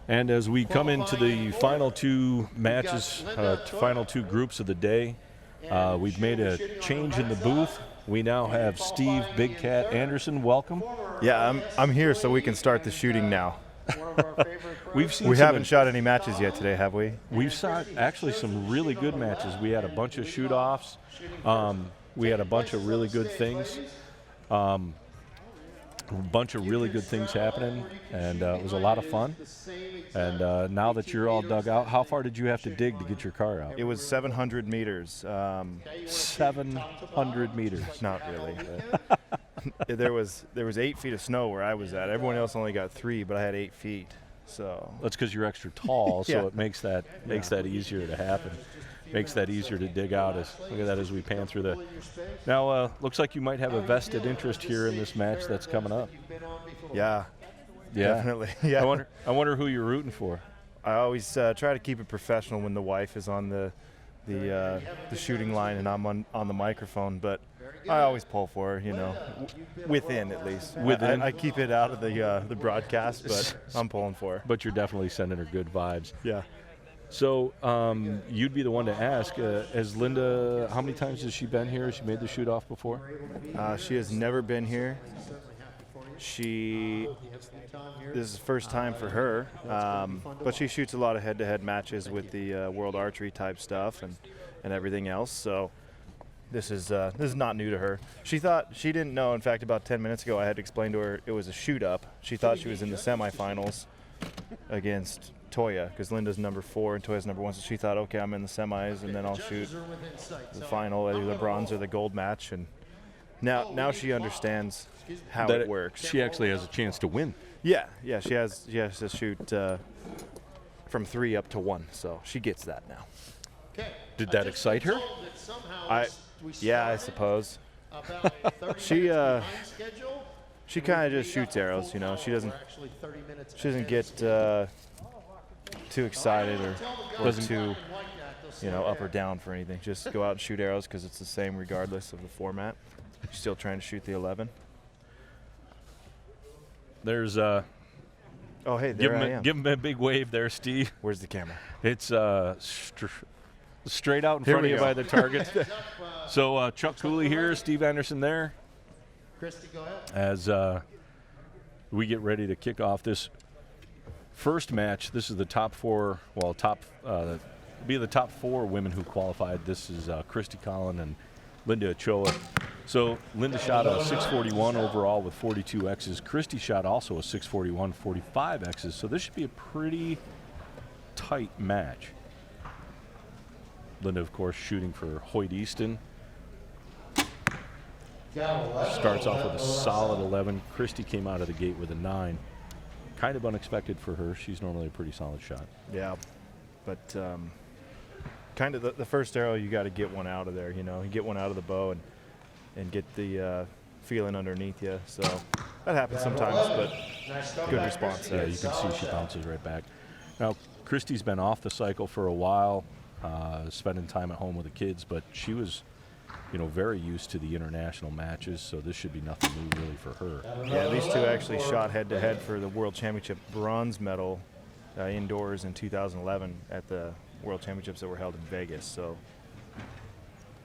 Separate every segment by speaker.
Speaker 1: And as we come into the final two matches, final two groups of the day, we've made a change in the booth. We now have Steve Big Cat Anderson. Welcome.
Speaker 2: Yeah, I'm here so we can start the shooting now.
Speaker 1: We
Speaker 2: haven't shot any matches yet today, have we?
Speaker 1: We've shot actually some really good matches. We had a bunch of shoot-offs. We had a bunch of really good things. A bunch of really good things happening, and it was a lot of fun. And now that you're all dug out, how far did you have to dig to get your car out?
Speaker 2: It was 700 meters.
Speaker 1: 700 meters.
Speaker 2: Not really. there was 8 feet of snow where I was at. Everyone else only got 3, but I had 8 feet. So
Speaker 1: that's because you're extra tall,
Speaker 2: yeah.
Speaker 1: So it makes that easier to happen. Makes that easier to dig out. Look at that as we pan through the. Now, looks like you might have a vested interest here in this match that's coming up.
Speaker 2: Yeah, definitely. Yeah.
Speaker 1: I wonder who you're rooting for.
Speaker 2: I always try to keep it professional when the wife is on the shooting line and I'm on the microphone, but I always pull for her, within at least.
Speaker 1: Within.
Speaker 2: I keep it out of the broadcast, but I'm pulling for her.
Speaker 1: But you're definitely sending her good vibes.
Speaker 2: Yeah.
Speaker 1: So you'd be the one to ask. Has Linda, how many times has she been here? Has she made the shoot-off before?
Speaker 2: She has never been here. This is the first time for her, but she shoots a lot of head-to-head matches with the World Archery type stuff and everything else. So this is not new to her. She didn't know. In fact, about 10 minutes ago, I had to explain to her it was a shoot-up. She thought she was in the semifinals against Toya, because Linda's number 4 and Toya's number 1, so she thought, okay, I'm in the semis and then I'll shoot the final, either the bronze or the gold match. And now she understands how it works.
Speaker 1: She actually has a chance to win.
Speaker 2: Yeah, she has to shoot from 3 up to 1, so she gets that now.
Speaker 1: Did that excite her?
Speaker 2: I suppose. She kind of just shoots arrows, She doesn't get too excited or too, up or down for anything. Just go out and shoot arrows because it's the same regardless of the format. She's still trying to shoot the 11.
Speaker 1: There's
Speaker 2: oh, hey, there I am.
Speaker 1: Give him a big wave there, Steve.
Speaker 2: Where's the camera?
Speaker 1: It's straight out in front of you by the target. So Chuck Cooley here, Steve Anderson there.
Speaker 3: Christy, go ahead.
Speaker 1: As we get ready to kick off this first match. This is the top 4, be the top 4 women who qualified. This is Christy Collin and Linda Ochoa. So Linda shot a 641 overall with 42 X's. Christy shot also a 641, 45 X's. So this should be a pretty tight match. Linda, of course, shooting for Hoyt Easton. Starts off with a solid 11. Christy came out of the gate with a 9. Kind of unexpected for her. She's normally a pretty solid shot.
Speaker 2: Yeah, but kind of the first arrow, you got to get one out of there. You get one out of the bow and get the feeling underneath you. So that happens sometimes, but good response there.
Speaker 1: Yeah, you can see she bounces right back. Now, Christy's been off the cycle for a while, spending time at home with the kids, but she was very used to the international matches, so this should be nothing new really for her.
Speaker 2: Yeah, these two actually shot head-to-head for the World Championship bronze medal indoors in 2011 at the World Championships that were held in Vegas, so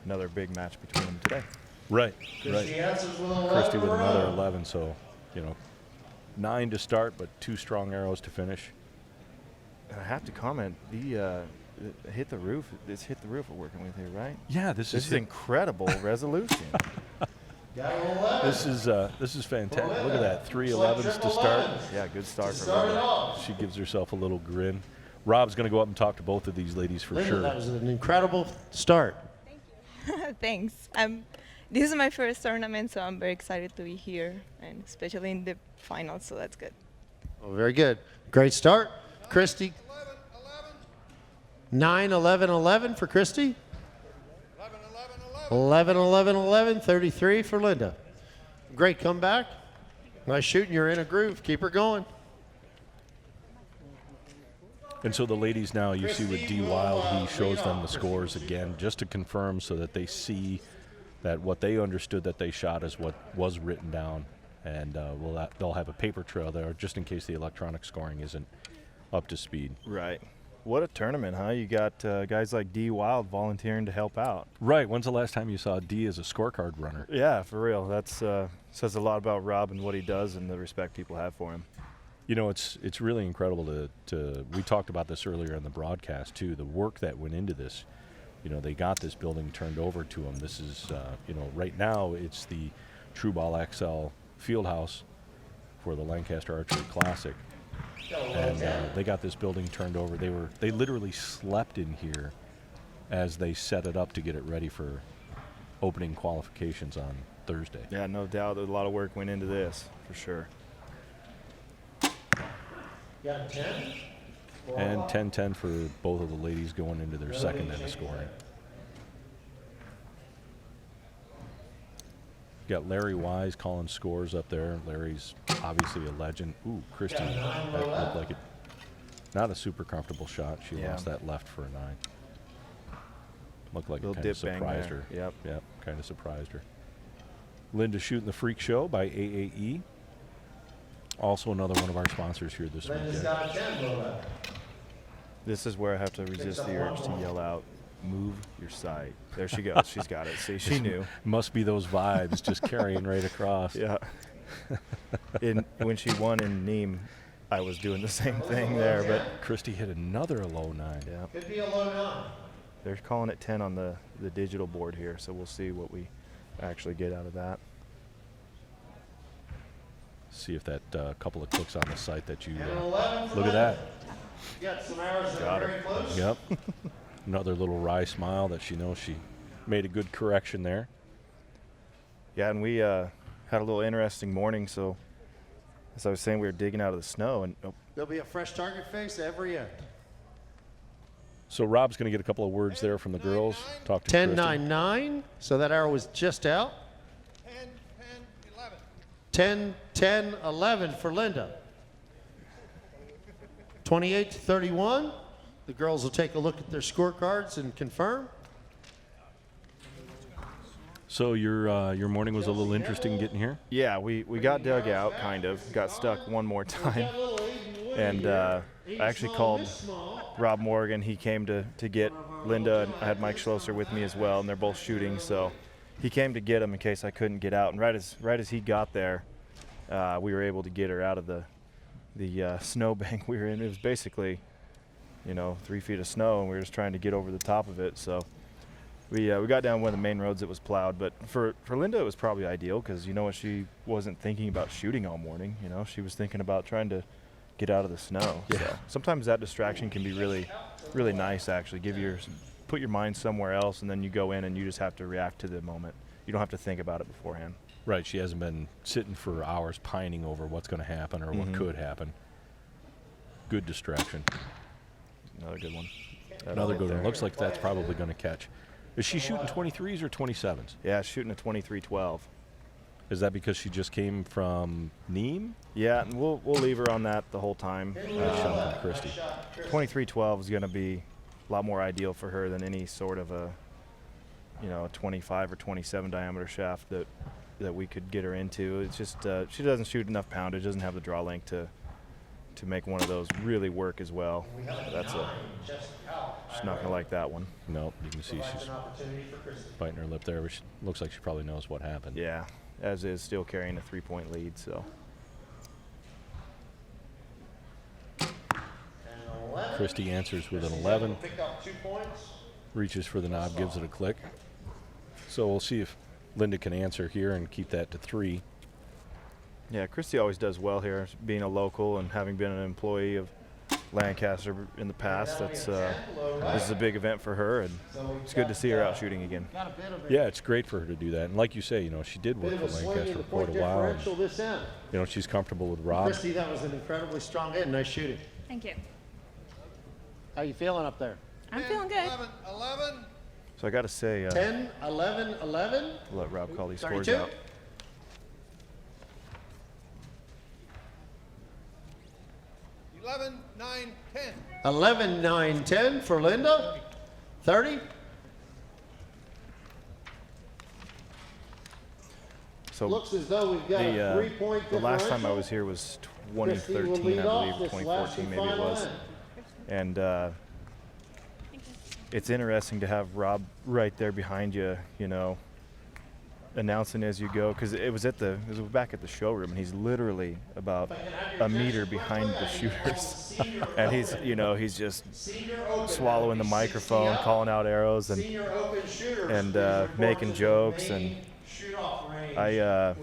Speaker 2: another big match between them today.
Speaker 1: Right. Christy with another 11, so, 9 to start, but 2 strong arrows to finish.
Speaker 2: And I have to comment, hit the roof. It's hit the roof we're working with here, right?
Speaker 1: Yeah, this is
Speaker 2: incredible resolution.
Speaker 1: This is fantastic. Look at that, 3 11s to start.
Speaker 2: Yeah, good start for Linda.
Speaker 1: She gives herself a little grin. Rob's going to go up and talk to both of these ladies for sure.
Speaker 3: That was an incredible start.
Speaker 4: Thank you. Thanks. This is my first tournament, so I'm very excited to be here, and especially in the finals, so that's good.
Speaker 3: Well, very good. Great start. Christy. 9, 11, 11 for Christy. 11, 11, 11, 33 for Linda. Great comeback. Nice shooting. You're in a groove. Keep her going.
Speaker 1: And so the ladies now, you see with D. Wild, he shows them the scores again just to confirm so that they see that what they understood that they shot is what was written down. And they'll have a paper trail there just in case the electronic scoring isn't up to speed.
Speaker 2: Right. What a tournament, huh? You got guys like D. Wild volunteering to help out.
Speaker 1: Right. When's the last time you saw D as a scorecard runner?
Speaker 2: Yeah, for real. That's says a lot about Rob and what he does and the respect people have for him.
Speaker 1: You know, it's really incredible to we talked about this earlier in the broadcast too, the work that went into this. You know, they got this building turned over to them. This is, you know, right now it's the True Ball XL field house for the Lancaster Archery Classic. And they got this building turned over. They literally slept in here as they set it up to get it ready for opening qualifications on Thursday.
Speaker 2: Yeah, no doubt. A lot of work went into this, for sure.
Speaker 3: Got 10.
Speaker 1: And 10-10 for both of the ladies going into their second end of scoring. Got Larry Wise calling scores up there. Larry's obviously a legend. Ooh, Christy, that looked like it. Not a super comfortable shot. She lost that left for a 9. Looked like it kind of surprised her. Yep, kind of surprised her. Linda shooting the Freak Show by AAE. Also another one of our sponsors here this weekend.
Speaker 2: This is where I have to resist the urge to yell out, "Move your sight." There she goes. She's got it. See, she knew.
Speaker 1: Must be those vibes just carrying right across.
Speaker 2: Yeah. When she won in Nîmes, I was doing the same thing there. But
Speaker 1: Christy hit another low 9.
Speaker 2: Yeah.
Speaker 3: Could be a low 9.
Speaker 2: They're calling it 10 on the digital board here, so we'll see what we actually get out of that.
Speaker 1: See if that couple of clicks on the site that you
Speaker 3: And
Speaker 1: look at that.
Speaker 3: Got some arrows that
Speaker 2: Got
Speaker 3: are
Speaker 2: her.
Speaker 3: very close.
Speaker 1: Yep. Another little wry smile that she knows she made a good correction there.
Speaker 2: Yeah, and we had a little interesting morning. So, as I was saying, we were digging out of the snow, and
Speaker 3: There'll be a fresh target face every end.
Speaker 1: So Rob's going to get a couple of words there from the girls. Talk to Christy.
Speaker 3: 10-9-9. So that arrow was just out. 10-10-11 for Linda. 28-31. The girls will take a look at their scorecards and confirm.
Speaker 1: So your morning was a little interesting getting here?
Speaker 2: yeah, we got dug out, kind of. Got stuck one more time. And I actually called Rob Morgan. He came to get Linda, and I had Mike Schlosser with me as well, and they're both shooting. So he came to get him in case I couldn't get out. And right as he got there, we were able to get her out of the snowbank we were in. It was basically, 3 feet of snow, and we were just trying to get over the top of it. So we got down one of the main roads that was plowed. But for Linda, it was probably ideal because she wasn't thinking about shooting all morning. She was thinking about trying to get out of the snow.
Speaker 1: Yeah.
Speaker 2: So sometimes that distraction can be really, really nice. Actually, put your mind somewhere else, and then you go in and you just have to react to the moment. You don't have to think about it beforehand.
Speaker 1: Right. She hasn't been sitting for hours pining over what's going to happen or what could happen. Good distraction.
Speaker 2: Another good one.
Speaker 1: Another good one. Looks like that's probably going to catch. Is she shooting 23s or 27s?
Speaker 2: Yeah, shooting a 23-12.
Speaker 1: Is that because she just came from Nîmes?
Speaker 2: Yeah, and we'll leave her on that the whole time.
Speaker 1: Shot from Christy.
Speaker 2: 23-12 is going to be a lot more ideal for her than any sort of a 25 or 27 diameter shaft that we could get her into. It's just she doesn't shoot enough poundage, doesn't have the draw length to make one of those really work as well. She's not going to like that one.
Speaker 1: Nope, you can see she's biting her lip there, which looks like she probably knows what happened.
Speaker 2: Yeah, as is still carrying a 3-point lead. So
Speaker 1: Christy answers with an 11. Reaches for the knob, gives it a click. So we'll see if Linda can answer here and keep that to 3.
Speaker 2: yeah, Christy always does well here, being a local and having been an employee of Lancaster in the past. This is a big event for her, and it's good to see her out shooting again.
Speaker 1: Yeah, it's great for her to do that. And like you say, she did work for Lancaster for quite a while. And, she's comfortable with Rob.
Speaker 3: Christy, that was an incredibly strong hit. Nice shooting.
Speaker 4: Thank you.
Speaker 3: How you feeling up there?
Speaker 4: I'm feeling good.
Speaker 3: 11.
Speaker 2: So I got to say,
Speaker 3: 10, 11, 11.
Speaker 2: we'll let Rob call these scores
Speaker 3: 32.
Speaker 2: out.
Speaker 3: 11-9-10 for Linda. 30.
Speaker 2: So
Speaker 3: Looks as though we've got a 3-point
Speaker 2: the last time I
Speaker 3: differential.
Speaker 2: was here was 2013, I believe, 2014 maybe it was. And it's interesting to have Rob right there behind you, you know, announcing as you go, because it was back at the showroom, and he's literally about a meter behind the shooters, and he's just swallowing the microphone, calling out arrows, and making jokes. And I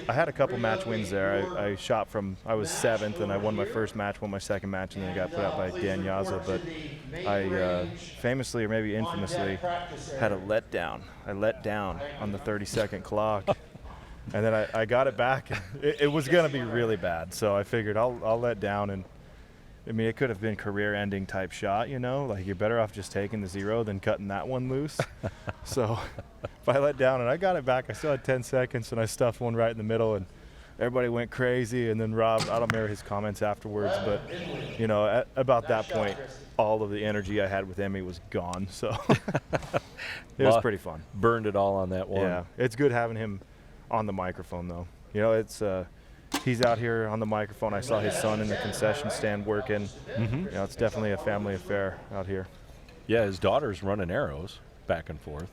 Speaker 2: had a couple match wins there. I shot I was 7th, and I won my first match, won my second match, and then I got put out by Dan Yaza. But I famously, or maybe infamously, had a letdown. I let down on the 30-second clock, and then I got it back. It was going to be really bad, so I figured I'll let down. And I mean, it could have been career-ending type shot, you know? Like, you're better off just taking the 0 than cutting that one loose. So if I let down and I got it back, I still had 10 seconds, and I stuffed one right in the middle, and everybody went crazy. And then Rob, I don't remember his comments afterwards, but, you know, at about that point, all of the energy I had with Emmy was gone. So it was pretty fun.
Speaker 1: Burned it all on that one.
Speaker 2: Yeah, it's good having him on the microphone, though. You know, it's he's out here on the microphone. I saw his son in the concession stand working.
Speaker 1: Mm-hmm.
Speaker 2: You know, it's definitely a family affair out here.
Speaker 1: Yeah, his daughter's running arrows back and forth.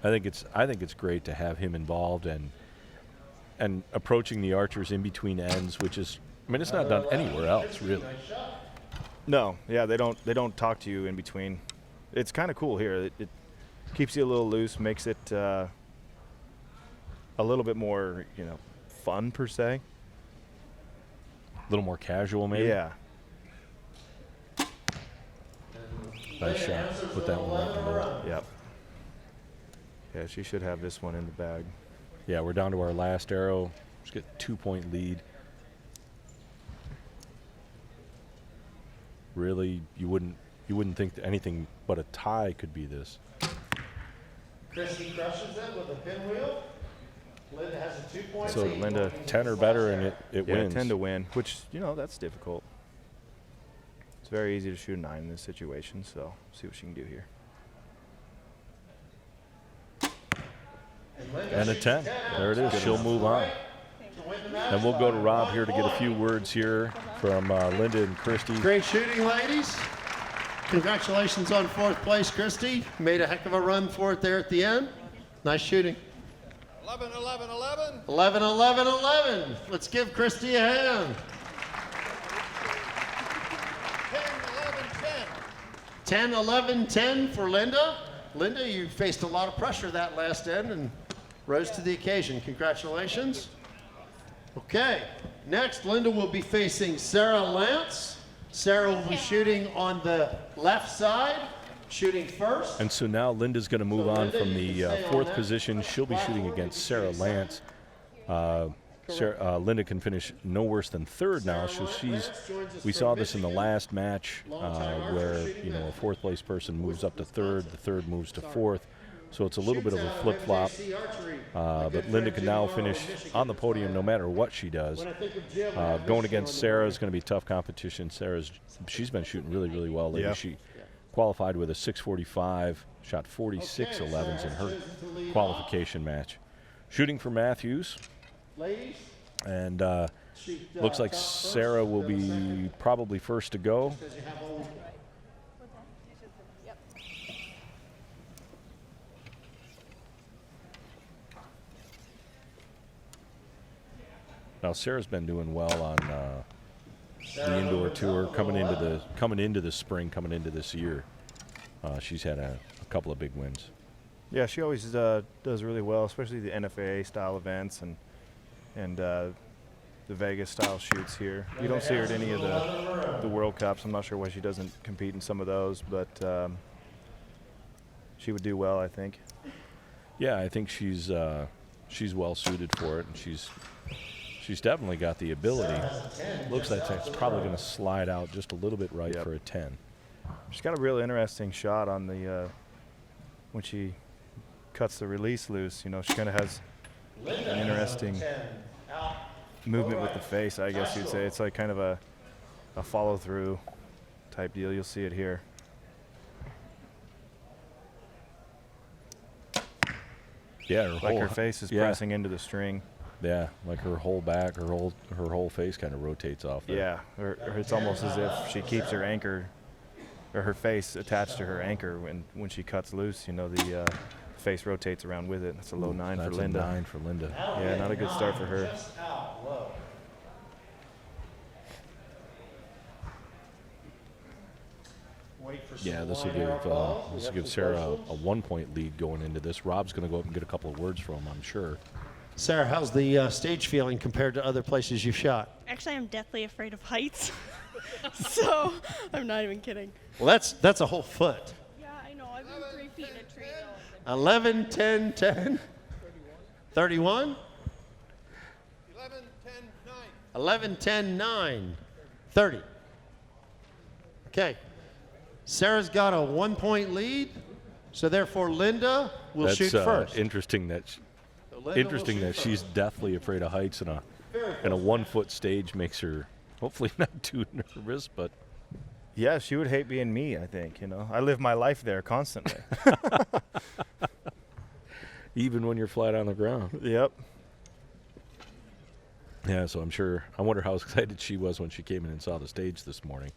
Speaker 1: I think it's great to have him involved and approaching the archers in between ends, which is, I mean, it's not done anywhere else really.
Speaker 2: No, yeah, they don't talk to you in between. It's kind of cool here. It keeps you a little loose, makes it a little bit more, you know, fun per se.
Speaker 1: A little more casual, maybe.
Speaker 2: Yeah.
Speaker 1: Nice shot. Put that one right in the middle.
Speaker 2: Yep. Yeah, she should have this one in the bag.
Speaker 1: Yeah, we're down to our last arrow. Just get a 2-point lead. Really, you wouldn't think that anything but a tie could be this.
Speaker 3: Christy crushes it with a pinwheel. Linda has a 2-point
Speaker 2: So
Speaker 3: lead.
Speaker 2: Linda,
Speaker 1: 10 or better, and it wins.
Speaker 2: 10 to win, which, you know, that's difficult. It's very easy to shoot a 9 in this situation, so see what she can do here.
Speaker 1: And a 10. There it is. She'll move on. And we'll go to Rob here to get a few words here from Linda and Christy.
Speaker 3: Great shooting, ladies. Congratulations on 4th place, Christy. Made a heck of a run for it there at the end. Nice shooting.
Speaker 5: 11, 11, 11.
Speaker 3: 11, 11, 11. Let's give Christy a hand.
Speaker 5: 10, 11, 10.
Speaker 3: 10, 11, 10 for Linda. Linda, you faced a lot of pressure that last end and rose to the occasion. Congratulations. Okay, next Linda will be facing Sarah Lance. Sarah will be shooting on the left side, shooting first.
Speaker 1: And so now Linda's going to move on from the 4th position. She'll be shooting against Sarah Lance. Linda can finish no worse than 3rd now. So we saw this in the last match where, you know, a 4th place person moves up to 3rd, the 3rd moves to 4th. So it's a little bit of a flip-flop. But Linda can now finish on the podium no matter what she does. Going against Sarah is going to be tough competition. She's been shooting really, really well lately.
Speaker 2: Yeah.
Speaker 1: She qualified with a 6:45, shot 46 11s in her qualification match. Shooting for Matthews. And looks like Sarah will be probably first to go. Now Sarah's been doing well on the indoor tour coming into the spring, coming into this year. She's had a couple of big wins.
Speaker 2: Yeah, she always does really well, especially the NFAA style events and the Vegas style shoots here. You don't see her at any of the World Cups. I'm not sure why she doesn't compete in some of those, but she would do well, I think.
Speaker 1: Yeah, I think she's well suited for it, and she's definitely got the ability. Looks like it's probably going to slide out just a little bit right for a 10.
Speaker 2: She's got a real interesting shot on the when she cuts the release loose. You know, she kind of has an interesting movement with the face, I guess you'd say. It's like kind of a follow-through type deal. You'll see it here.
Speaker 1: Yeah,
Speaker 2: Like her face is pressing into the string.
Speaker 1: Yeah, like her whole back, her whole face kind of rotates off there.
Speaker 2: Yeah, or it's almost as if she keeps her anchor, or her face attached to her anchor when she cuts loose. You know, the face rotates around with it. That's a low 9 for Linda.
Speaker 1: That's a 9 for Linda.
Speaker 2: Yeah, not a good start for her.
Speaker 1: Yeah, this will give Sarah a 1-point lead going into this. Rob's going to go up and get a couple of words from him, I'm sure.
Speaker 3: Sarah, how's the stage feeling compared to other places you've shot?
Speaker 6: Actually, I'm deathly afraid of heights. So I'm not even kidding.
Speaker 3: Well, that's a whole foot.
Speaker 6: Yeah, I know. I've been 3 feet in a tree.
Speaker 3: 11, 10, 10. 31?
Speaker 5: 11, 10, 9.
Speaker 3: 11, 10, 9. 30. Okay. Sarah's got a 1-point lead, so therefore Linda will shoot first.
Speaker 1: Interesting that
Speaker 3: Linda will shoot
Speaker 1: she's deathly afraid of heights, and a 1-foot stage makes her hopefully not too nervous, but
Speaker 2: Yeah, she would hate being me, I think. You know, I live my life there constantly.
Speaker 1: even when you're flat on the ground.
Speaker 2: Yep.
Speaker 1: Yeah, so I wonder how excited she was when she came in and saw the stage this morning.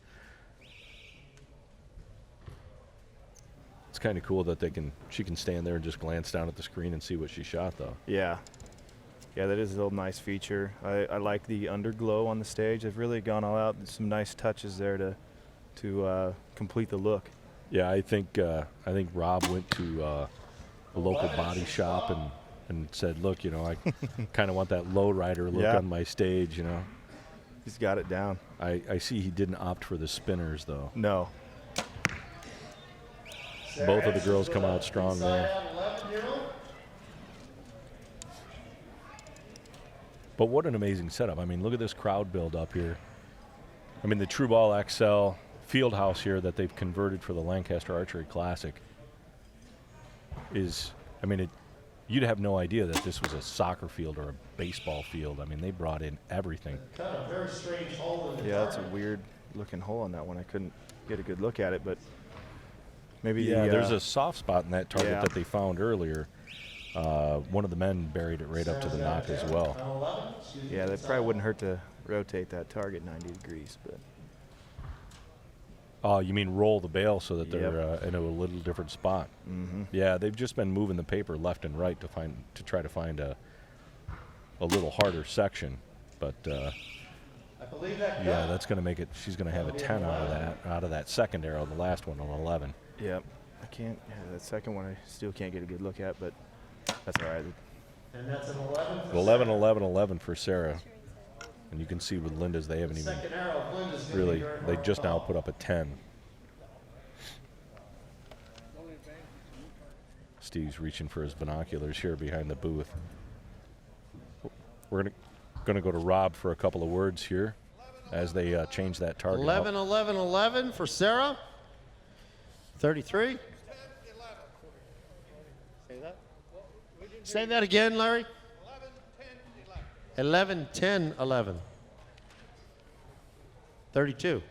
Speaker 1: It's kind of cool that she can stand there and just glance down at the screen and see what she shot, though.
Speaker 2: Yeah. Yeah, that is a little nice feature. I like the underglow on the stage. They've really gone all out. There's some nice touches there to complete the look.
Speaker 1: Yeah, I think Rob went to a local body shop and said, look, I kind of want that lowrider look on my stage,
Speaker 2: He's got it down.
Speaker 1: I see he didn't opt for the spinners, though.
Speaker 2: No.
Speaker 1: Both of the girls come out strong there. But what an amazing setup. I mean, look at this crowd build up here. I mean, the True Ball XL field house here that they've converted for the Lancaster Archery Classic is, you'd have no idea that this was a soccer field or a baseball field. I mean, they brought in everything.
Speaker 3: Kind of a very strange hole in the
Speaker 2: Yeah, that's a weird looking hole on that one. I couldn't get a good look at it, but maybe
Speaker 1: there's a soft spot in that target
Speaker 2: yeah.
Speaker 1: that they found earlier. One of the men buried it right up to the knock as well.
Speaker 2: Yeah, that probably wouldn't hurt to rotate that target 90 degrees, but
Speaker 1: Oh, you mean roll the bail so that they're in a little different spot?
Speaker 2: mm-hmm.
Speaker 1: Yeah, they've just been moving the paper left and right to try to find a little harder section, but
Speaker 3: I believe that
Speaker 1: yeah, that's going to make it. She's going to have a 10 out of that second arrow. The last one, an 11.
Speaker 2: Yep. I can't. Yeah, that second one I still can't get a good look at, but that's all right.
Speaker 3: And that's an 11.
Speaker 1: 11, 11, 11 for Sarah. And you can see with Linda's, they haven't even
Speaker 3: Second arrow of Linda's gonna be
Speaker 1: really.
Speaker 3: very
Speaker 1: They
Speaker 3: hard
Speaker 1: just
Speaker 3: to
Speaker 1: now
Speaker 3: call.
Speaker 1: put up a 10. Steve's reaching for his binoculars here behind the booth. We're gonna go to Rob for a couple of words here as they change that target.
Speaker 3: 11, 11, 11 for Sarah. 33. Say that. Say that again, Larry. 11, 10, 11. 32.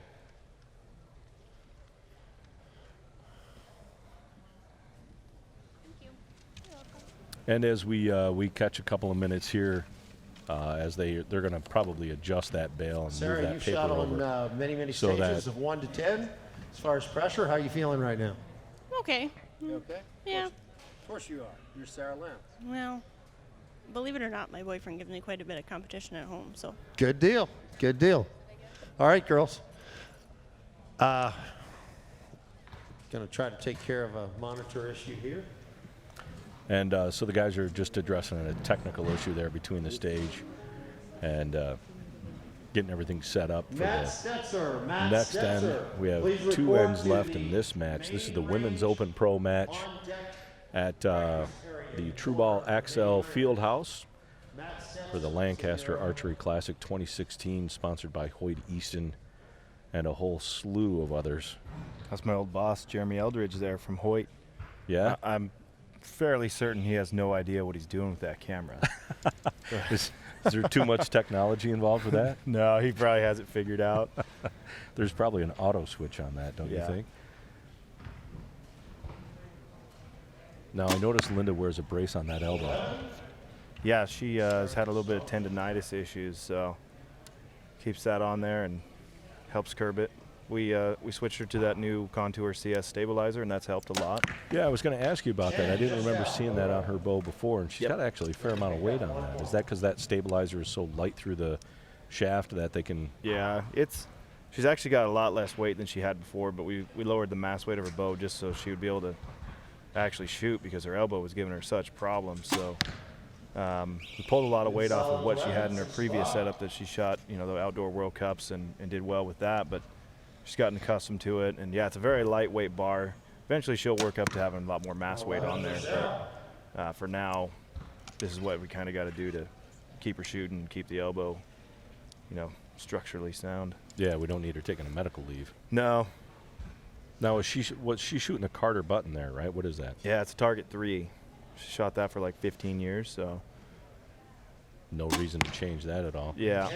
Speaker 1: And as we catch a couple of minutes here, as they're going to probably adjust that bail and
Speaker 3: Sarah,
Speaker 1: move that
Speaker 3: you've
Speaker 1: paper
Speaker 3: shot
Speaker 1: over.
Speaker 3: on many
Speaker 1: So
Speaker 3: stages
Speaker 1: that-
Speaker 3: of 1 to 10. As far as pressure, how are you feeling right now?
Speaker 6: Okay.
Speaker 3: You okay?
Speaker 6: Yeah.
Speaker 3: Of course you are. You're Sarah Lance.
Speaker 6: Well, believe it or not, my boyfriend gives me quite a bit of competition at home, so.
Speaker 3: Good deal. Good deal. All right, girls. Going to try to take care of a monitor issue here.
Speaker 1: And so the guys are just addressing a technical issue there between the stage and getting everything set up for
Speaker 3: Matt
Speaker 1: the
Speaker 3: Stetzer. Matt
Speaker 1: next end.
Speaker 3: Stetzer.
Speaker 1: We have
Speaker 3: Please
Speaker 1: 2
Speaker 3: report
Speaker 1: ends
Speaker 3: to
Speaker 1: left
Speaker 3: the
Speaker 1: in this match. This is the
Speaker 3: main
Speaker 1: Women's
Speaker 3: range
Speaker 1: Open Pro match
Speaker 3: on deck.
Speaker 1: at the True Ball XL Field House
Speaker 3: Matt Stetzer
Speaker 1: for the Lancaster Archery Classic 2016, sponsored by Hoyt Easton and a whole slew of others.
Speaker 2: That's my old boss, Jeremy Eldridge, there from Hoyt.
Speaker 1: Yeah?
Speaker 2: I'm fairly certain he has no idea what he's doing with that camera.
Speaker 1: Is there too much technology involved with that?
Speaker 2: No, he probably has it figured out.
Speaker 1: There's probably an auto switch on that, don't you
Speaker 2: Yeah.
Speaker 1: think? Now, I noticed Linda wears a brace on that elbow.
Speaker 2: Yeah, she has had a little bit of tendonitis issues, so keeps that on there and helps curb it. We switched her to that new Contour CS stabilizer, and that's helped a lot.
Speaker 1: Yeah, I was going to ask you about that. I didn't remember seeing that on her bow before, and she's got actually a fair amount of weight on that. Is that because that stabilizer is so light through the shaft that they can?
Speaker 2: Yeah, she's actually got a lot less weight than she had before, but we lowered the mass weight of her bow just so she would be able to actually shoot because her elbow was giving her such problems. So we pulled a lot of weight off of what she had in her previous setup that she shot, the outdoor World Cups and did well with that, but she's gotten accustomed to it. And yeah, it's a very lightweight bar. Eventually she'll work up to having a lot more mass weight on there, but for now, this is what we kind of got to do to keep her shooting, keep the elbow, structurally sound.
Speaker 1: Yeah, we don't need her taking a medical leave.
Speaker 2: No.
Speaker 1: Now, was she shooting a Carter button there, right? What is that?
Speaker 2: Yeah, it's a Target 3. She shot that for like 15 years, so.
Speaker 1: No reason to change that at all.
Speaker 2: Yeah.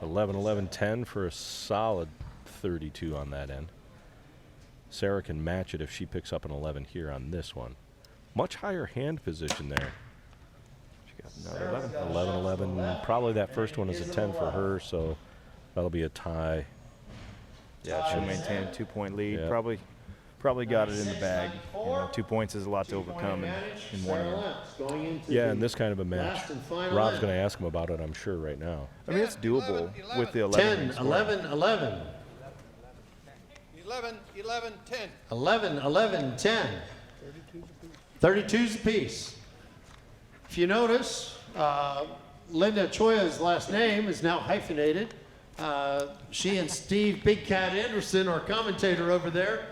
Speaker 1: 11, 11, 10 for a solid 32 on that end. Sarah can match it if she picks up an 11 here on this one. Much higher hand position there. She got another 11. 11, 11. Probably that first one is a 10 for her, so that'll be a tie.
Speaker 2: Yeah, she'll maintain a 2-point lead.
Speaker 1: Yeah.
Speaker 2: Probably got it in the bag. 2 points is a lot to overcome in one year.
Speaker 1: Yeah, in this kind of a match. Rob's going to ask him about it, I'm sure, right now.
Speaker 2: I mean, it's doable with the 11.
Speaker 3: 10, 11, 11.
Speaker 5: 11, 11, 10.
Speaker 3: 11, 11, 10. 32's apiece. If you notice, Linda Choya's last name is now hyphenated. She and Steve Big Cat Anderson, our commentator over there,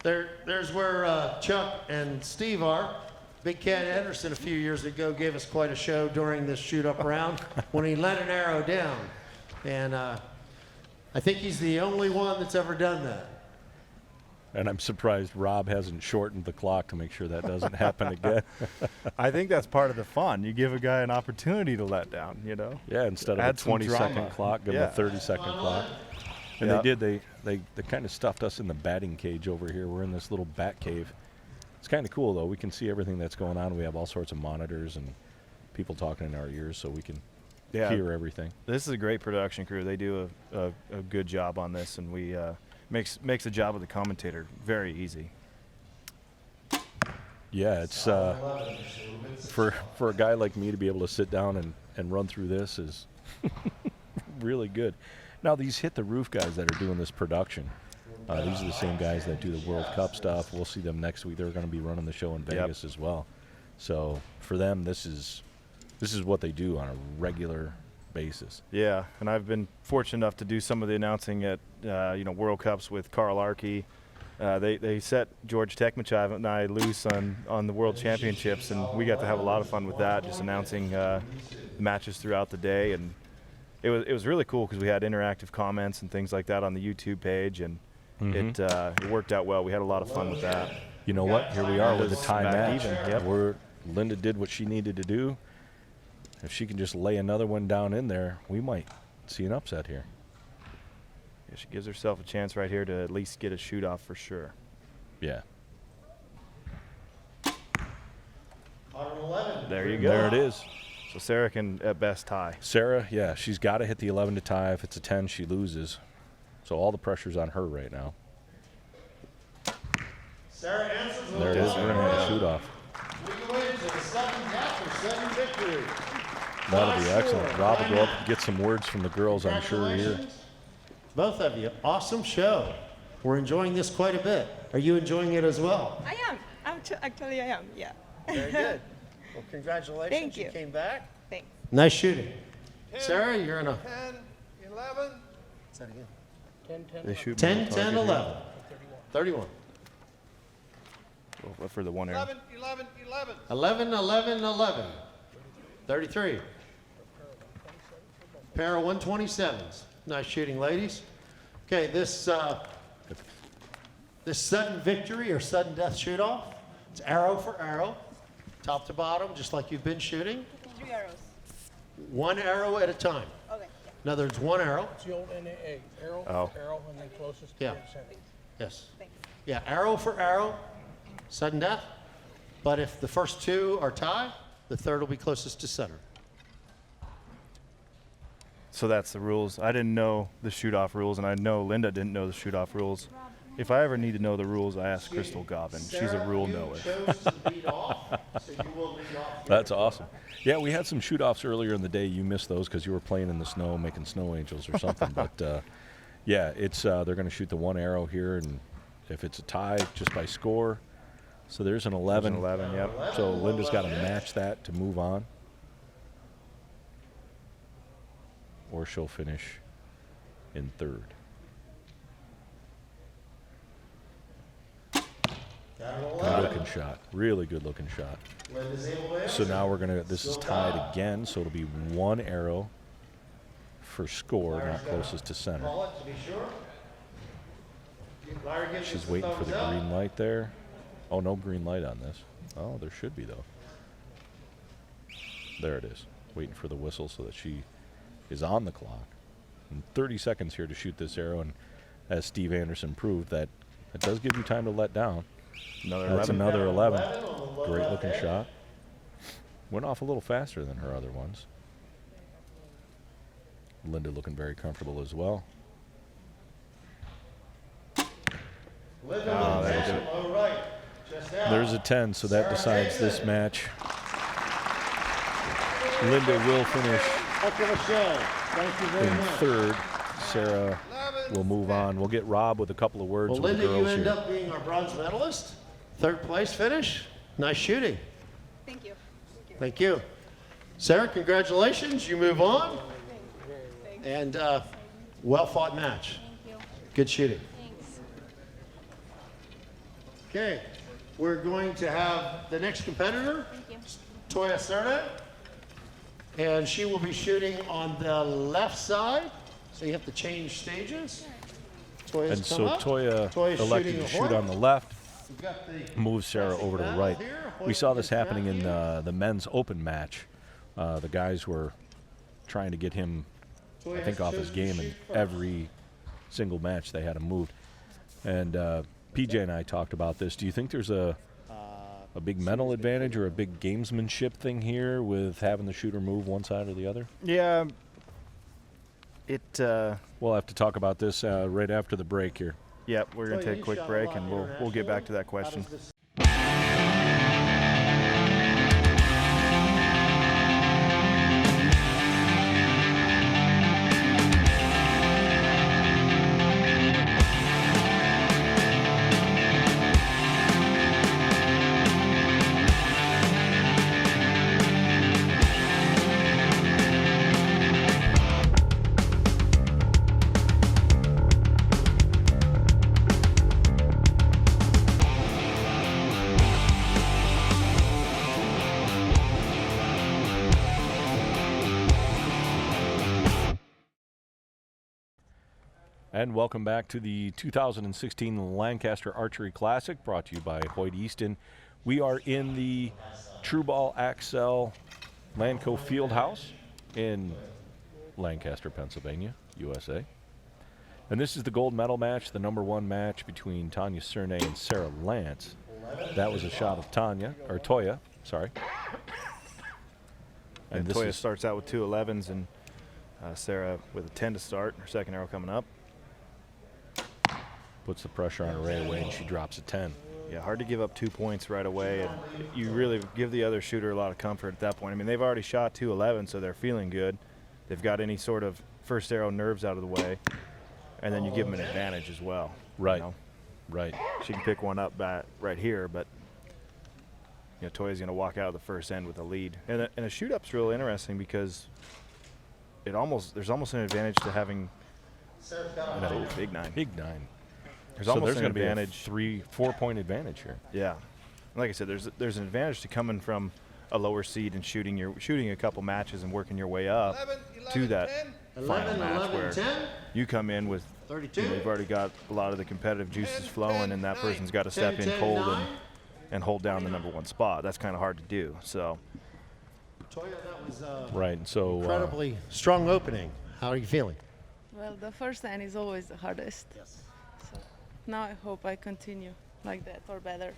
Speaker 3: there's where Chuck and Steve are. Big Cat Anderson a few years ago gave us quite a show during this shoot-up round when he let an arrow down. And I think he's the only one that's ever done that.
Speaker 1: And I'm surprised Rob hasn't shortened the clock to make sure that doesn't happen again.
Speaker 2: I think that's part of the fun. You give a guy an opportunity to let down,
Speaker 1: Yeah, instead of
Speaker 2: Add
Speaker 1: a
Speaker 2: some
Speaker 1: 20-second
Speaker 2: drama.
Speaker 1: clock, give him a 30-second clock. And
Speaker 2: Yeah.
Speaker 1: they kind of stuffed us in the batting cage over here. We're in this little bat cave. It's kind of cool, though. We can see everything that's going on. We have all sorts of monitors and people talking in our ears so we can hear everything.
Speaker 2: This is a great production crew. They do a good job on this, and we makes the job of the commentator very easy.
Speaker 1: Yeah, it's for a guy like me to be able to sit down and run through this is really good. Now, these Hit the Roof guys that are doing this production, these are the same guys that do the World Cup stuff. We'll see them next week. They're going to be running the show in Vegas as well. So for them, this is what they do on a regular basis.
Speaker 2: Yeah, and I've been fortunate enough to do some of the announcing at World Cups with Carl Arche. They set George Tekmachev and I loose on the World Championships, and we got to have a lot of fun with that, just announcing matches throughout the day. And it was really cool because we had interactive comments and things like that on the YouTube page, and it worked out well. We had a lot of fun with that.
Speaker 1: You know what? Here we are with a tie match.
Speaker 2: Yep.
Speaker 1: Linda did what she needed to do. If she can just lay another one down in there, we might see an upset here.
Speaker 2: Yeah, she gives herself a chance right here to at least get a shoot off for sure.
Speaker 1: Yeah.
Speaker 2: There you go.
Speaker 1: There it is.
Speaker 2: So Sarah can at best tie.
Speaker 1: Sarah, yeah, she's got to hit the 11 to tie. If it's a 10, she loses. So all the pressure's on her right now.
Speaker 3: Sarah answers.
Speaker 1: There it is. We're going to have a shoot off. That'll be excellent. Rob will go up and get some words from the girls, I'm sure, here.
Speaker 3: Both of you, awesome show. We're enjoying this quite a bit. Are you enjoying it as well?
Speaker 4: I am. Actually, I am. Yeah.
Speaker 3: Very good. Well, congratulations.
Speaker 4: Thank you.
Speaker 3: You came back.
Speaker 4: Thanks.
Speaker 3: Nice shooting.
Speaker 5: 10,
Speaker 3: Sarah, you're in a
Speaker 5: 10, 11.
Speaker 3: say it again.
Speaker 2: They shoot
Speaker 3: 10, 10, 11. 31.
Speaker 2: For the one arrow.
Speaker 5: 11, 11, 11.
Speaker 3: 11, 11, 11. 33. Pair of 127s. Nice shooting, ladies. Okay, this sudden victory or sudden death shoot-off, it's arrow for arrow, top to bottom, just like you've been shooting.
Speaker 6: 3 arrows.
Speaker 3: One arrow at a time.
Speaker 6: Okay.
Speaker 3: In other words, one arrow.
Speaker 7: It's the old NAA. Arrow, arrow, and then closest to
Speaker 3: Yeah.
Speaker 7: the center.
Speaker 3: Yes.
Speaker 6: Thanks.
Speaker 3: Yeah, arrow for arrow, sudden death. But if the first two are tie, The third will be closest to center.
Speaker 2: So that's the rules. I didn't know the shoot-off rules, and I know Linda didn't know the shoot-off rules. If I ever need to know the rules, I ask Crystal Gobbin. She's a rule knower.
Speaker 1: That's awesome. Yeah, we had some shoot-offs earlier in the day. You missed those because you were playing in the snow, making snow angels or something. But, yeah, it's they're going to shoot the one arrow here, and if it's a tie, just by score. So there's an 11.
Speaker 2: There's an 11, yep.
Speaker 1: So Linda's got to match that to move on. Or she'll finish in third. Good looking shot. Really good looking shot. So now we're going to, this is tied again, so it'll be one arrow for score, not closest to center. She's waiting for the green light there. Oh, no green light on this. Oh, there should be, though. There it is. Waiting for the whistle so that she is on the clock. And 30 seconds here to shoot this arrow, and as Steve Anderson proved, that it does give you time to let down. That's another 11. Great looking shot. Went off a little faster than her other ones. Linda looking very comfortable as well. There's a 10, so that decides this match. Linda will finish in third. Sarah will move on. We'll get Rob with a couple of words
Speaker 3: Well,
Speaker 1: with
Speaker 3: Linda,
Speaker 1: the
Speaker 3: you
Speaker 1: girls
Speaker 3: end
Speaker 1: here.
Speaker 3: up being our bronze medalist. Third place finish. Nice shooting.
Speaker 4: Thank you.
Speaker 3: Thank you. Sarah, congratulations. You move on. And well-fought match.
Speaker 6: Thank you.
Speaker 3: Good shooting.
Speaker 6: Thanks.
Speaker 3: Okay, we're going to have the next competitor,
Speaker 6: Thank you.
Speaker 3: Toya Cerna, and she will be shooting on the left side, so you have to change stages. Toya's
Speaker 1: And
Speaker 3: come
Speaker 1: so
Speaker 3: up.
Speaker 1: Toya
Speaker 3: Toya's
Speaker 1: elected
Speaker 3: shooting
Speaker 1: to
Speaker 3: a
Speaker 1: shoot
Speaker 3: horn.
Speaker 1: on the left,
Speaker 3: We've got the
Speaker 1: move Sarah over to the right.
Speaker 3: here.
Speaker 1: We saw this
Speaker 3: Hoyt
Speaker 1: happening in
Speaker 3: down
Speaker 1: the men's open match. The guys were trying to get him, I think, off his game in every single match they had him moved. And PJ and I talked about this. Do you think there's a big mental advantage or a big gamesmanship thing here with having the shooter move one side or the other?
Speaker 2: Yeah.
Speaker 1: We'll have to talk about this right after the break here.
Speaker 2: Yep, we're going to take a quick break, and we'll get back to that question.
Speaker 1: And welcome back to the 2016 Lancaster Archery Classic, brought to you by Hoyt Easton. We are in the True Ball Axel Lanco Fieldhouse in Lancaster, Pennsylvania, USA. And this is the gold medal match, the #1 match between Tanya Cernay and Sarah Lance. That was a shot of Toya, sorry.
Speaker 2: And
Speaker 1: this
Speaker 2: Toya
Speaker 1: is
Speaker 2: starts out with 2 11s, and Sarah with a 10 to start. Her second arrow coming up.
Speaker 1: puts the pressure on her right away, and she drops a 10.
Speaker 2: Yeah, hard to give up 2 points right away, and you really give the other shooter a lot of comfort at that point. I mean, they've already shot 2 11, so they're feeling good. They've got any sort of first arrow nerves out of the way, and then you give them an advantage as well.
Speaker 1: Right,
Speaker 2: You know?
Speaker 1: right.
Speaker 2: She can pick one up right here, but you know, Toya's going to walk out of the first end with a lead. And a shoot-up's real interesting because there's almost an advantage to having big nine.
Speaker 1: Big nine.
Speaker 2: There's
Speaker 1: So
Speaker 2: almost
Speaker 1: there's
Speaker 2: an
Speaker 1: going to be a
Speaker 2: advantage.
Speaker 1: 3-4 point advantage here.
Speaker 2: Yeah, like I said, there's an advantage to coming from a lower seed and shooting a couple matches and working your way up
Speaker 5: 11,
Speaker 2: to that
Speaker 5: 10.
Speaker 2: final
Speaker 3: 11,
Speaker 2: match
Speaker 3: 11,
Speaker 2: where
Speaker 3: 10.
Speaker 2: you come in with
Speaker 3: 32.
Speaker 2: you've already got a lot of the competitive juices
Speaker 5: 10,
Speaker 2: flowing, and that
Speaker 5: 9.
Speaker 2: person's got to step
Speaker 3: 10,
Speaker 2: in
Speaker 3: 10,
Speaker 2: cold
Speaker 3: 9.
Speaker 2: and hold down the #1 spot. That's kind of hard to do. So
Speaker 3: Toya, that was
Speaker 1: Right, and so
Speaker 3: incredibly strong opening. How are you feeling?
Speaker 8: Well, the first end is always the hardest.
Speaker 3: Yes.
Speaker 8: So now I hope I continue like that or better.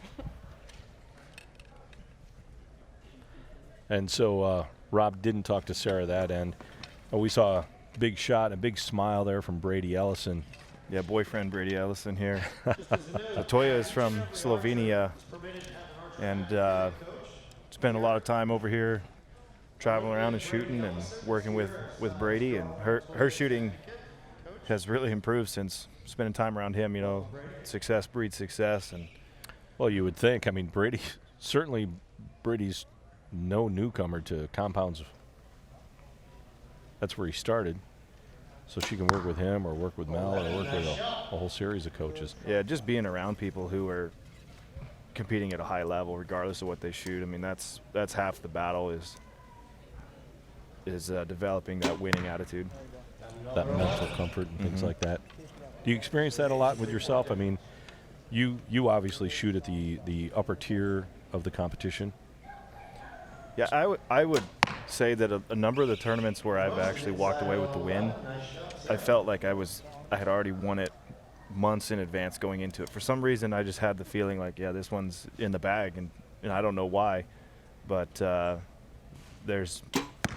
Speaker 1: And so Rob didn't talk to Sarah that end. We saw a big shot, a big smile there from Brady Ellison.
Speaker 2: Yeah, boyfriend Brady Ellison here. Toya is from Slovenia and spent a lot of time over here traveling around and shooting and working with Brady. And her shooting has really improved since spending time around him. You know, success breeds success. And
Speaker 1: well, you would think. I mean, Brady's no newcomer to compounds. That's where he started. So she can work with him or work with Mel or work with a whole series of coaches.
Speaker 2: Yeah, just being around people who are competing at a high level regardless of what they shoot. I mean, that's half the battle is developing that winning attitude.
Speaker 1: That mental comfort and things like that. Do you experience that a lot with yourself? I mean, you obviously shoot at the upper tier of the competition.
Speaker 2: Yeah, I would say that a number of the tournaments where I've actually walked away with the win, I felt like I had already won it months in advance going into it. For some reason, I just had the feeling like, yeah, this one's in the bag, and I don't know why, but it's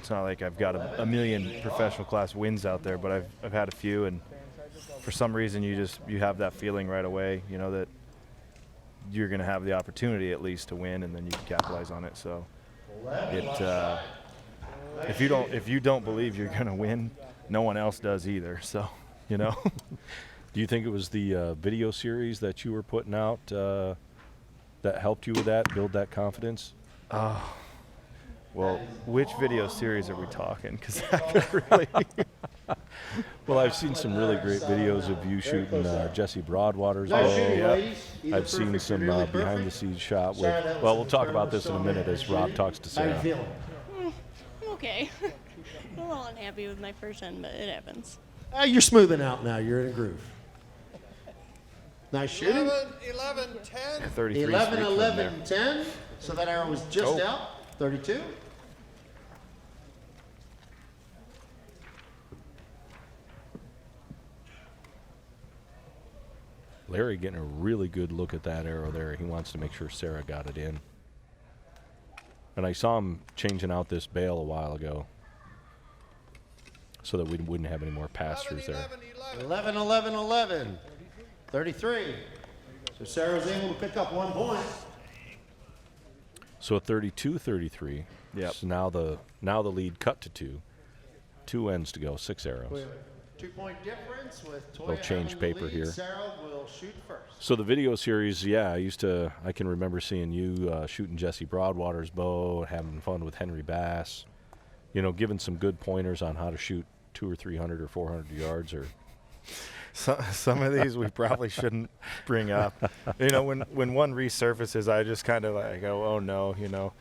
Speaker 2: not like I've got a million professional class wins out there, but I've had a few, and for some reason you have that feeling right away, you know, that you're going to have the opportunity at least to win, and then you can capitalize on it. So if you don't believe you're going to win, no one else does either. So, you know.
Speaker 1: Do you think it was the video series that you were putting out that helped you with that, build that confidence?
Speaker 2: Well, which video series are we talking? Because that could really.
Speaker 1: Well, I've seen some really great videos of you shooting Jesse Broadwater's bow. I've seen some behind-the-scenes shot with. Well, we'll talk about this in a minute as Rob talks to Sarah.
Speaker 3: How you feeling?
Speaker 6: I'm okay. I'm a little unhappy with my first end, but it happens.
Speaker 3: You're smoothing out now. You're in a groove. Nice shooting.
Speaker 5: 11, 10.
Speaker 2: 33
Speaker 3: 11,
Speaker 2: streak
Speaker 3: 11, 10. So that arrow was just out. 32.
Speaker 1: Larry getting a really good look at that arrow there. He wants to make sure Sarah got it in. And I saw him changing out this bail a while ago so that we wouldn't have any more pass-throughs there.
Speaker 3: 11, 11, 11. 33. So Sarah was able to pick up 1 point.
Speaker 1: So a 32-33.
Speaker 2: Yep.
Speaker 1: So now the lead cut to 2. 2 ends to go, 6 arrows.
Speaker 3: 2-point difference with Toya.
Speaker 1: They'll change
Speaker 3: having the
Speaker 1: paper
Speaker 3: lead.
Speaker 1: here.
Speaker 3: Sarah will shoot first.
Speaker 1: So the video series, yeah, I can remember seeing you shooting Jesse Broadwater's bow, having fun with Henry Bass, you know, giving some good pointers on how to shoot 200 or 300 or 400 yards. Or
Speaker 2: some of these we probably shouldn't bring up. You know, when one resurfaces, I just kind of like go, oh no, you know,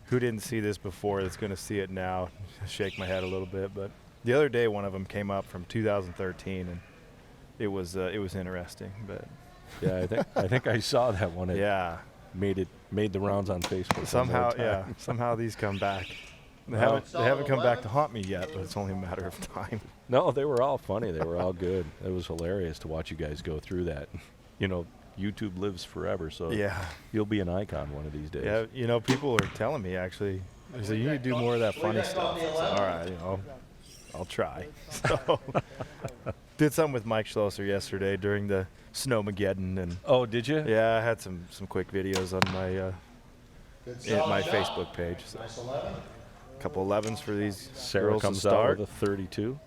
Speaker 2: who didn't see this before that's going to see it now? Shake my head a little bit, but the other day one of them came up from 2013, and it was interesting. But
Speaker 1: yeah, I think I saw that one.
Speaker 2: Yeah,
Speaker 1: made the rounds on Facebook.
Speaker 2: Somehow these come back. They haven't come back to haunt me yet, but it's only a matter of time.
Speaker 1: No, they were all funny. They were all good. It was hilarious to watch you guys go through that. You know, YouTube lives forever, so
Speaker 2: yeah,
Speaker 1: you'll be an icon one of these days.
Speaker 2: Yeah, you know, people are telling me actually, they say you need to do more of that funny stuff. So, all right, you know, I'll try. So, did something with Mike Schlosser yesterday during the Snowmageddon, and
Speaker 1: oh, did you?
Speaker 2: Yeah, I had some quick videos on my Facebook page. So. Couple 11s for these
Speaker 1: Sarah
Speaker 2: girls
Speaker 1: comes
Speaker 2: to start.
Speaker 1: out with a 32.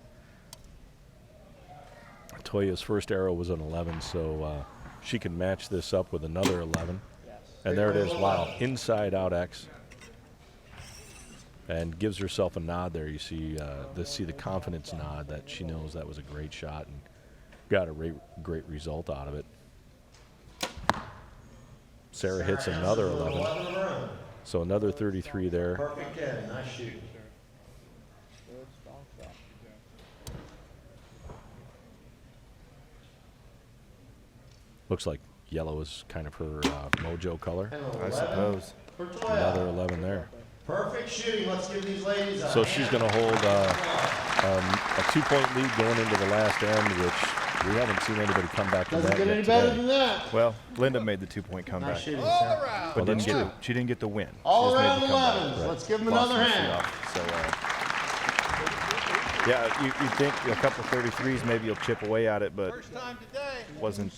Speaker 1: Toya's first arrow was an 11, so she can match this up with another 11. And there it is. Wow, inside out X. And gives herself a nod there. You see the confidence nod that she knows that was a great shot and got a great result out of it. Sarah hits another 11. So another 33 there.
Speaker 3: Perfect end. Nice shoot.
Speaker 1: Looks like yellow is kind of her mojo color.
Speaker 2: I suppose.
Speaker 1: Another 11 there.
Speaker 3: Perfect shooting. Let's give these ladies a
Speaker 1: So she's going to hold a 2-point lead going into the last end, which We haven't seen anybody come back from
Speaker 3: Doesn't
Speaker 1: that
Speaker 3: get any
Speaker 1: yet
Speaker 3: better
Speaker 1: today.
Speaker 3: than that.
Speaker 2: Well, Linda made the 2-point comeback,
Speaker 3: Nice shooting,
Speaker 5: All
Speaker 3: sir.
Speaker 5: around.
Speaker 2: but
Speaker 1: that's true.
Speaker 2: she didn't get the win.
Speaker 3: All
Speaker 2: She just
Speaker 3: around
Speaker 2: made the comeback.
Speaker 3: 11s.
Speaker 1: Right.
Speaker 3: Let's give him
Speaker 2: Lost
Speaker 3: another
Speaker 2: the
Speaker 3: hand.
Speaker 2: shoot-off. So, yeah, you think a couple 33s, maybe you'll chip away at it, but
Speaker 5: First time today.
Speaker 2: wasn't.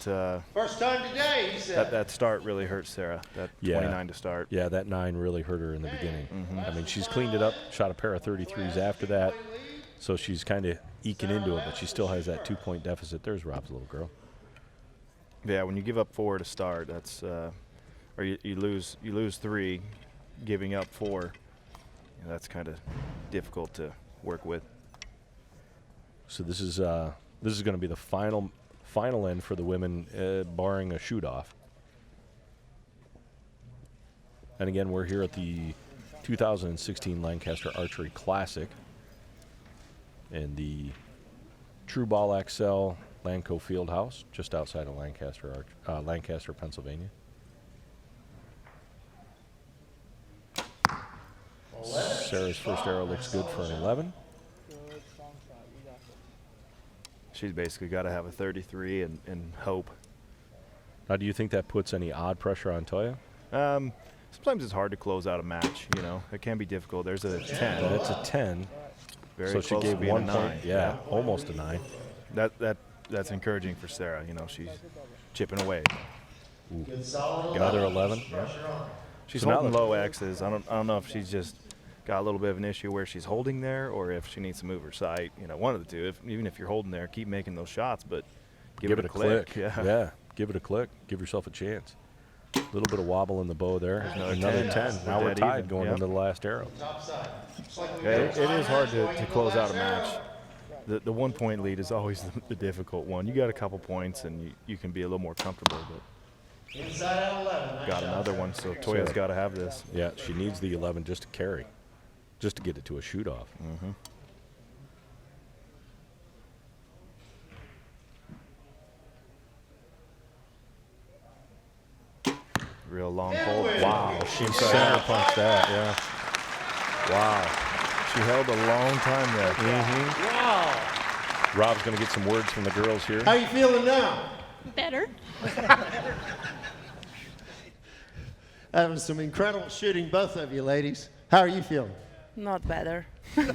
Speaker 3: First time today, he said.
Speaker 2: That start really hurt Sarah. That
Speaker 1: Yeah.
Speaker 2: 29 to start.
Speaker 1: Yeah, that 9 really hurt her in the beginning. I mean, she's cleaned it up, shot a pair of 33s after that, so she's kind of eking into it, but she still has that 2-point deficit. There's Rob's little girl.
Speaker 2: Yeah, when you give up 4 to start, that's or you lose 3, giving up 4. That's kind of difficult to work with.
Speaker 1: So this is going to be the final end for the women, barring a shoot-off. And again, we're here at the 2016 Lancaster Archery Classic in the True Ball XL Lanco Fieldhouse, just outside of Lancaster, Pennsylvania. Sarah's first arrow looks good for an 11.
Speaker 2: She's basically got to have a 33 and hope.
Speaker 1: Now, do you think that puts any odd pressure on Toya?
Speaker 2: Sometimes it's hard to close out a match. It can be difficult. There's a 10.
Speaker 1: That's a 10.
Speaker 2: Very
Speaker 1: So
Speaker 2: close
Speaker 1: she
Speaker 2: to
Speaker 1: gave
Speaker 2: being
Speaker 1: 1
Speaker 2: a
Speaker 1: point.
Speaker 2: 9.
Speaker 1: Yeah, almost a 9.
Speaker 2: That's encouraging for Sarah. She's chipping away.
Speaker 1: Another 11.
Speaker 2: She's
Speaker 1: So now
Speaker 2: holding
Speaker 1: that-
Speaker 2: low X's. I don't know if she's just got a little bit of an issue where she's holding there, or if she needs to move her sight. One of the two. Even if you're holding there, keep making those shots, but give it a click.
Speaker 1: Yeah, give it a click. Give yourself a chance. A little bit of wobble in the bow there.
Speaker 2: Another
Speaker 1: Another
Speaker 2: 10.
Speaker 1: 10. Now we're
Speaker 2: Dead
Speaker 1: tied
Speaker 2: even.
Speaker 1: going
Speaker 2: Yep.
Speaker 1: into the last arrow.
Speaker 2: Yeah, it is hard to close out a match. The 1-point lead is always the difficult one. You got a couple points and you can be a little more comfortable, but
Speaker 3: Inside out 11.
Speaker 2: got another one, so Toya's got to have this.
Speaker 1: Yeah, she needs the 11 just to carry, just to get it to a shoot-off.
Speaker 2: Real long hold.
Speaker 1: Wow, she center punched that, yeah. Wow.
Speaker 2: She held a long time there.
Speaker 3: Wow.
Speaker 1: Rob's going to get some words from the girls here.
Speaker 3: How you feeling now?
Speaker 6: Better.
Speaker 3: That was some incredible shooting, both of you ladies. How are you feeling?
Speaker 8: Not better.
Speaker 3: 10,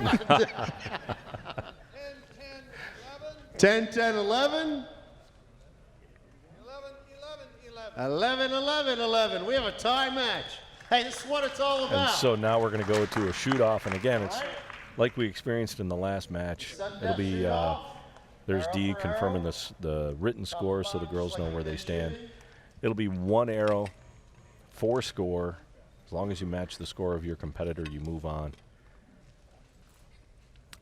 Speaker 3: 10, 11.
Speaker 5: 11, 11, 11.
Speaker 3: 11, 11, 11. We have a tie match. Hey, this is what it's all about.
Speaker 1: And so now we're going to go to a shoot-off, and again, it's like we experienced in the last match. It'll be there's D confirming the written score, so the girls know where they stand. It'll be 1 arrow, 4 score. As long as you match the score of your competitor, you move on.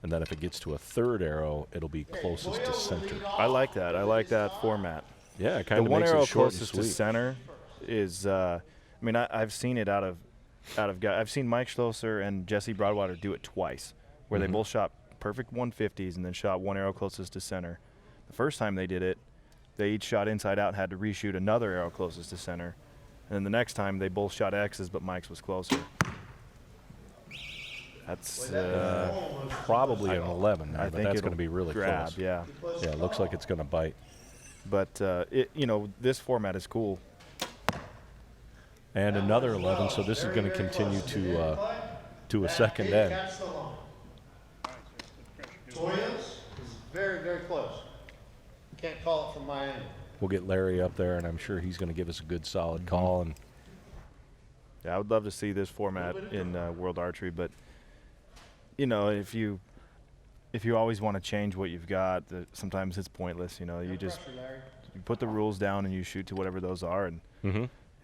Speaker 1: And then if it gets to a 3rd arrow, it'll be closest to center.
Speaker 2: I like that. I like that format.
Speaker 1: Yeah, it
Speaker 2: The
Speaker 1: kind of
Speaker 2: 1
Speaker 1: makes
Speaker 2: arrow
Speaker 1: it short and
Speaker 2: closest to
Speaker 1: sweet.
Speaker 2: center is. I've seen it out of guys. I've seen Mike Schlosser and Jesse Broadwater do it twice, where they both shot perfect 150s and then shot 1 arrow closest to center. The first time they did it, they each shot inside out and had to reshoot another arrow closest to center. And then the next time they both shot X's, but Mike's was closer. That's
Speaker 1: Probably an 11 there,
Speaker 2: I
Speaker 1: but
Speaker 2: think
Speaker 1: that's
Speaker 2: it'll
Speaker 1: going to be really
Speaker 2: grab,
Speaker 1: close.
Speaker 2: yeah.
Speaker 1: Yeah, it looks like it's going to bite.
Speaker 2: But this format is cool.
Speaker 1: And another 11, so this is going to continue to a second end.
Speaker 3: Catch the line. Toya's is very, very close. Can't call it from my end.
Speaker 1: We'll get Larry up there, and I'm sure he's going to give us a good, solid call. And
Speaker 2: Yeah, I would love to see this format in World Archery, but if you always want to change what you've got, sometimes it's pointless. You just you put the rules down and you shoot to whatever those are,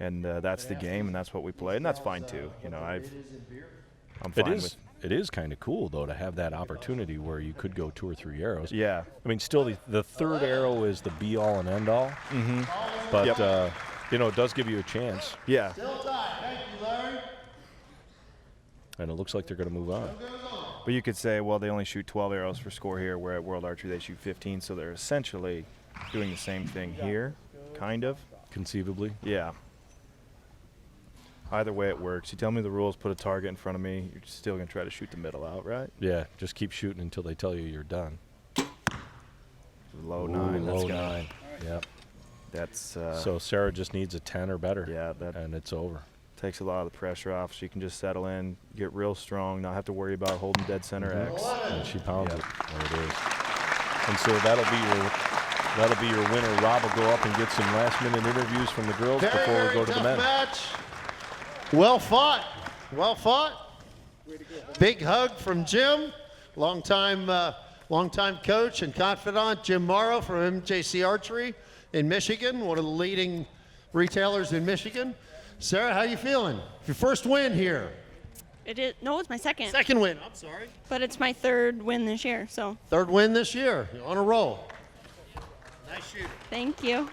Speaker 2: and that's the game, and that's what we play, and that's fine too. I'm fine with.
Speaker 1: It is kind of cool, though, to have that opportunity where you could go 2 or 3 arrows.
Speaker 2: Yeah.
Speaker 1: I mean, still, the 3rd arrow is the be-all and end-all. But, it does give you a chance.
Speaker 2: Yeah.
Speaker 3: Still tied. Thank you, Larry.
Speaker 1: And it looks like they're going to move on.
Speaker 2: But you could say, well, they only shoot 12 arrows for score here, where at World Archery they shoot 15, so they're essentially doing the same thing here, kind of.
Speaker 1: Conceivably.
Speaker 2: Yeah. Either way it works. You tell me the rules, put a target in front of me, you're still going to try to shoot the middle out, right?
Speaker 1: Yeah, just keep shooting until they tell you you're done.
Speaker 2: Low
Speaker 1: Ooh,
Speaker 2: 9.
Speaker 1: low 9. Yep.
Speaker 2: That's
Speaker 1: So Sarah just needs a 10 or better.
Speaker 2: Yeah, that
Speaker 1: and it's over.
Speaker 2: takes a lot of the pressure off. She can just settle in, get real strong, not have to worry about holding dead center X.
Speaker 1: And she pounds it. There it is. And so that'll be your winner. Rob will go up and get some last-minute interviews from the girls before we go to the men.
Speaker 3: Match. Well fought. Well fought. Big hug from Jim, longtime coach and confidant, Jim Morrow from MJC Archery in Michigan, one of the leading retailers in Michigan. Sarah, how you feeling? Your first win here.
Speaker 6: No, it's my second.
Speaker 3: Second win, I'm sorry.
Speaker 6: But it's my third win this year, so.
Speaker 3: Third win this year. You're on a roll. Nice shoot.
Speaker 6: Thank you.